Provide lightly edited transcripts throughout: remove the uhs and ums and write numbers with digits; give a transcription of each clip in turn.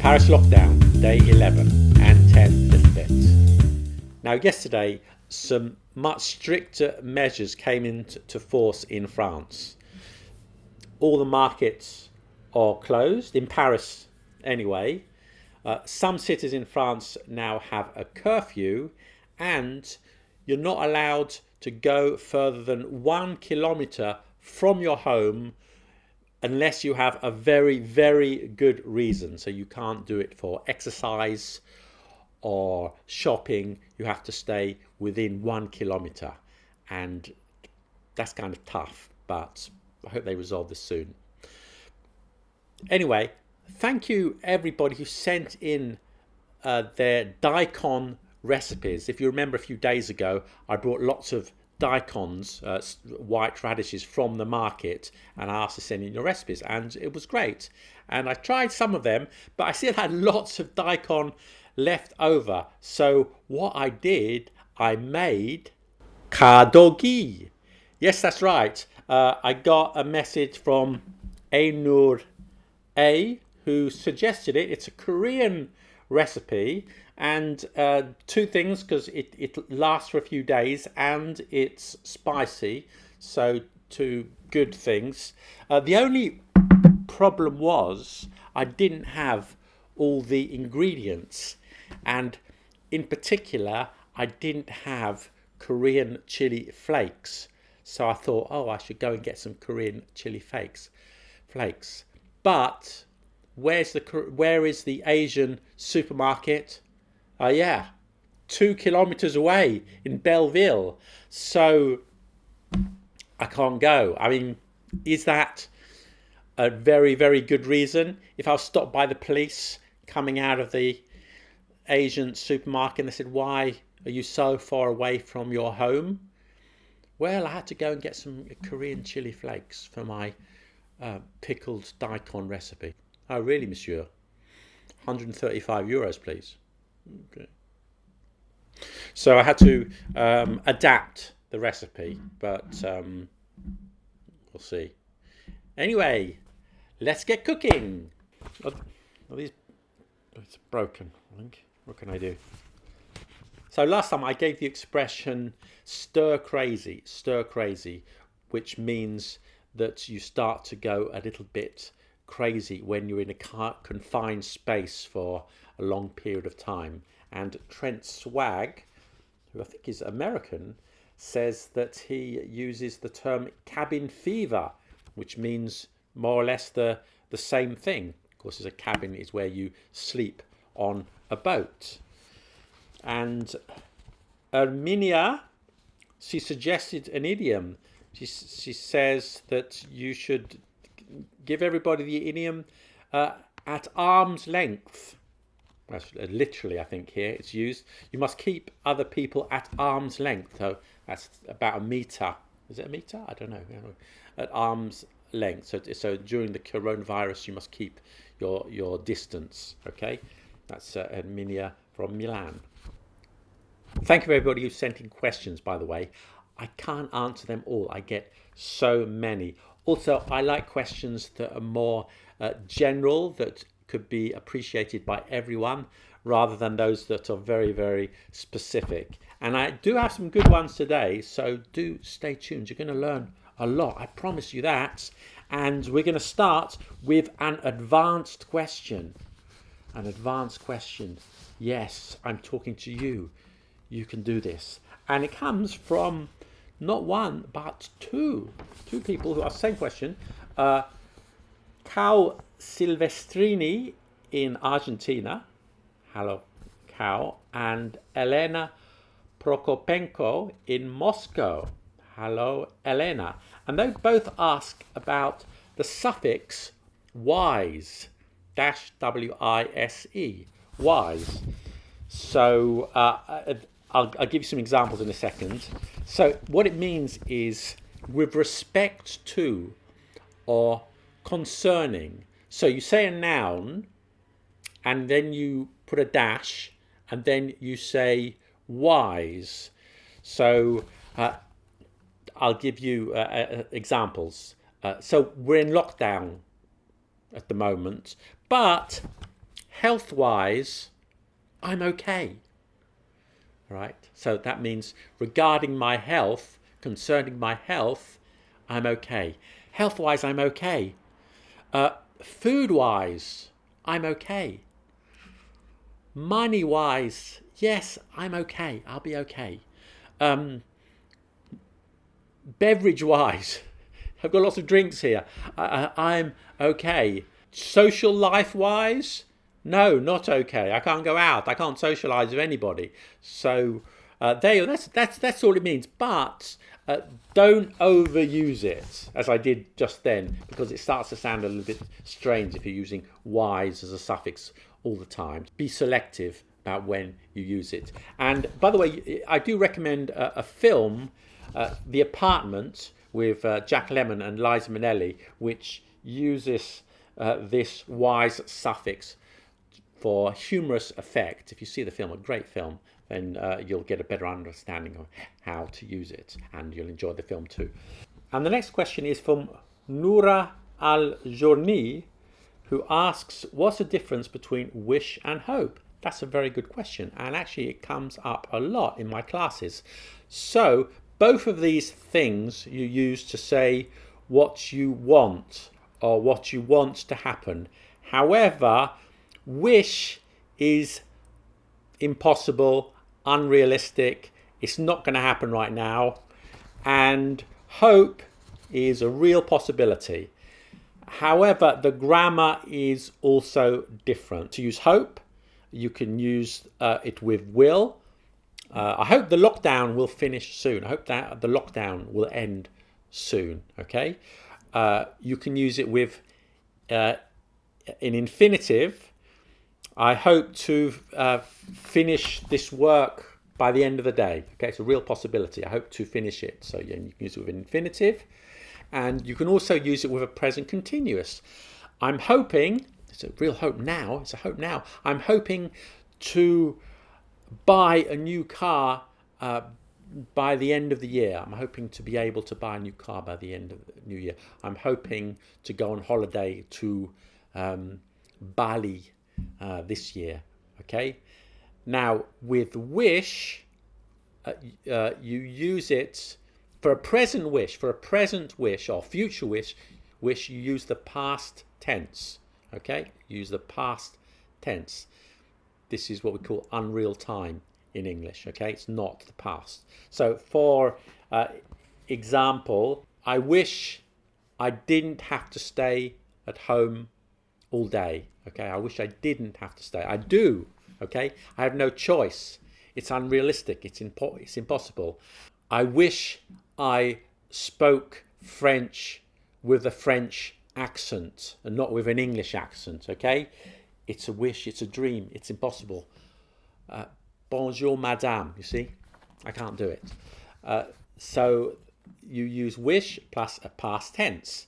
Paris lockdown, day 11 and 10 little bits. Now yesterday, some much stricter measures came into force in France. All the markets are closed, in Paris anyway. Some cities in France now have a curfew, and you're not allowed to go further than 1 kilometre from your home unless you have a very, very good reason. So you can't do it for exercise or shopping. You have to stay within 1 kilometre, and that's kind of tough, but I hope they resolve this soon. Anyway, thank you everybody who sent in their daikon recipes. If you remember a few days ago, I brought lots of daikons, white radishes, from the market, and I asked to send in your recipes, and it was great. And I tried some of them, but I still had lots of daikon left over. So what I did, I made kadogi. Yes, that's right. I got a message from Ainur A, who suggested it. It's a Korean recipe, and two things, because it lasts for a few days and it's spicy, so two good things. The only problem was I didn't have all the ingredients, and in particular I didn't have Korean chili flakes. So I thought, oh, I should go and get some Korean chili flakes. But where is the Asian supermarket? Yeah, 2 kilometers away in Belleville. So I can't go. I mean, is that a very, very good reason? If I was stopped by the police coming out of the Asian supermarket and they said, why are you so far away from your home? Well, I had to go and get some Korean chili flakes for my pickled daikon recipe. Oh, really, monsieur? 135 euros, please. Okay. So I had to adapt the recipe, but we'll see. Anyway, let's get cooking. Are these? It's broken, I think. What can I do? So last time I gave the expression stir crazy, which means that you start to go a little bit crazy when you're in a confined space for a long period of time. And Trent Swag, who I think is American, says that he uses the term cabin fever, which means more or less the same thing. Of course, a cabin is where you sleep on a boat. And Erminia, she suggested an idiom. She says that you should give everybody the idiom at arm's length. That's literally, I think, here it's used. You must keep other people at arm's length. So that's about a meter. Is it a meter? I don't know. At arm's length. So during the coronavirus, you must keep your distance. Okay, that's Erminia from Milan. Thank you everybody who sent in questions, by the way. I can't answer them all. I get so many. Also, I like questions that are more general, that could be appreciated by everyone, rather than those that are very, very specific. And I do have some good ones today, so do stay tuned. You're going to learn a lot, I promise you that. And we're going to start with an advanced question. An advanced question. Yes, I'm talking to you. You can do this. And it comes from not one, but two people who asked the same question. Cow Silvestrini in Argentina. Hello, Cow. And Elena Prokopenko in Moscow. Hello, Elena. And they both ask about the suffix wise, -wise, wise. So I'll give you some examples in a second. So what it means is with respect to or concerning. So you say a noun and then you put a dash and then you say wise. So I'll give you examples. So we're in lockdown at the moment, but health-wise, I'm okay. Right? So that means regarding my health, concerning my health, I'm okay. Health-wise, I'm okay. Food-wise, I'm okay. Money-wise, yes, I'm okay. I'll be okay. Beverage-wise, I've got lots of drinks here. I'm okay. Social life-wise, no, not okay. I can't go out. I can't socialise with anybody. So that's all it means. But don't overuse it, as I did just then, because it starts to sound a little bit strange if you're using wise as a suffix all the time. Be selective about when you use it. And by the way, I do recommend a film, The Apartment, with Jack Lemmon and Liza Minnelli, which uses this wise suffix for humorous effect. If you see the film, a great film, then you'll get a better understanding of how to use it, and you'll enjoy the film too. And the next question is from Noura Al-Journi, who asks, what's the difference between wish and hope? That's a very good question, and actually it comes up a lot in my classes. So both of these things you use to say what you want or what you want to happen. However, wish is impossible, unrealistic, it's not going to happen right now, and hope is a real possibility. However, the grammar is also different. To use hope, you can use it with will. I hope the lockdown will finish soon. I hope that the lockdown will end soon. Okay. You can use it with an infinitive. I hope to finish this work by the end of the day. Okay, it's a real possibility. I hope to finish it. So yeah, you can use it with an infinitive. And you can also use it with a present continuous. I'm hoping, it's a real hope now, it's a hope now. I'm hoping to buy a new car by the end of the year. I'm hoping to be able to buy a new car by the end of the new year. I'm hoping to go on holiday to Bali this year. Okay. Now with wish, you use it for a present wish, or future wish, you use the past tense. Okay, use the past tense. This is what we call unreal time in English. Okay, it's not the past. So for example, I wish I didn't have to stay at home all day. Okay, I wish I didn't have to stay. I do. Okay, I have no choice. It's unrealistic. It's impossible. I wish I spoke French with a French accent and not with an English accent. Okay, it's a wish. It's a dream. It's impossible. Bonjour, madame. You see, I can't do it. So you use wish plus a past tense.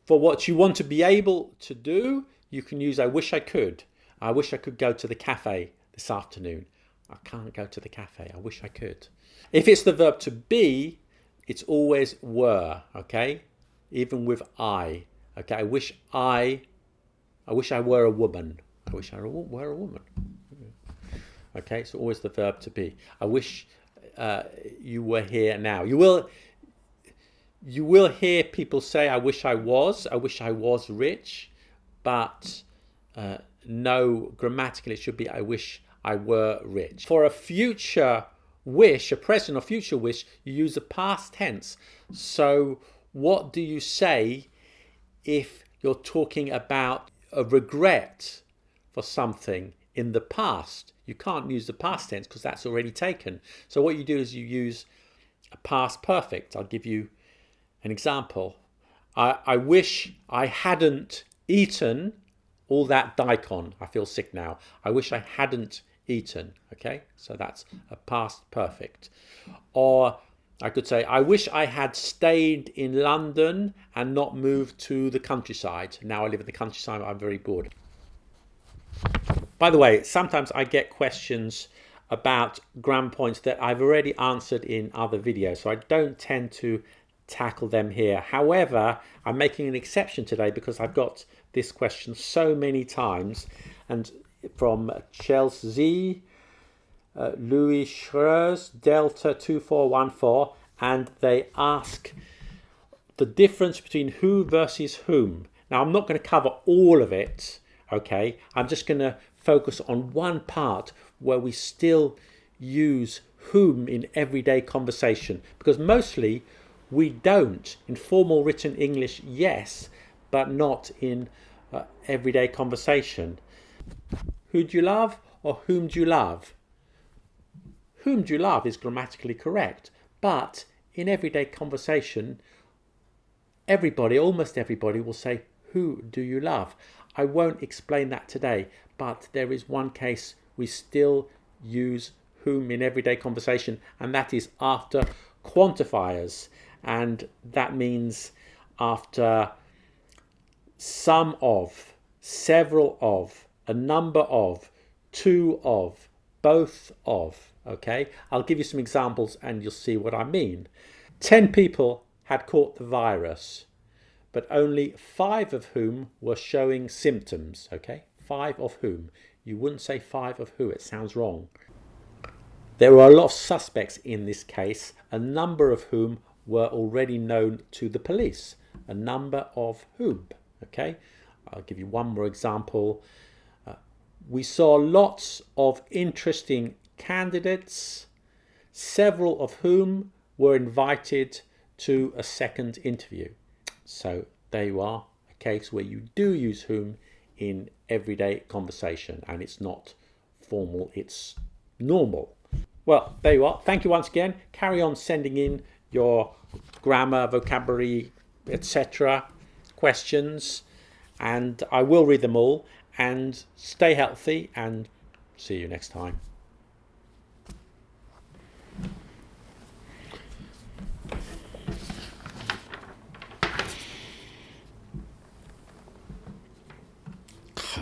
For what you want to be able to do, you can use I wish I could. I wish I could go to the cafe this afternoon. I can't go to the cafe. I wish I could. If it's the verb to be, it's always were, okay? Even with I. Okay, I wish I were a woman. I wish I were a woman. Okay, it's always the verb to be. I wish you were here now. You will hear people say, I wish I was rich, but no, grammatically it should be, I wish I were rich. For a future wish, a present or future wish, you use the past tense. So what do you say if you're talking about a regret for something in the past? You can't use the past tense because that's already taken. So what you do is you use a past perfect. I'll give you an example. I wish I hadn't eaten all that daikon. I feel sick now. I wish I hadn't eaten. Okay, so that's a past perfect. Or I could say, I wish I had stayed in London and not moved to the countryside. Now I live in the countryside, I'm very bored. By the way, sometimes I get questions about grammar points that I've already answered in other videos, so I don't tend to tackle them here. However, I'm making an exception today because I've got this question so many times And from Chelsea, Louis Schreers, Delta 2414, and they ask the difference between who versus whom. Now, I'm not going to cover all of it, okay? I'm just going to focus on one part where we still use whom in everyday conversation, because mostly we don't. In formal written English, yes, but not in everyday conversation. Who do you love or whom do you love? Whom do you love is grammatically correct, but in everyday conversation, almost everybody will say, who do you love? I won't explain that today, but there is one case we still use whom in everyday conversation, and that is after quantifiers. And that means after some of, several of, a number of, two of, both of. Okay, I'll give you some examples and you'll see what I mean. 10 people had caught the virus, but only 5 of whom were showing symptoms. Okay, 5 of whom. You wouldn't say 5 of who, it sounds wrong. There were a lot of suspects in this case, a number of whom were already known to the police. A number of whom. Okay, I'll give you one more example. We saw lots of interesting candidates, several of whom were invited to a second interview. So there you are, a case where you do use whom in everyday conversation, and it's not formal, it's normal. Well, there you are. Thank you once again. Carry on sending in your grammar, vocabulary, etc. questions, and I will read them all. And stay healthy, and see you next time.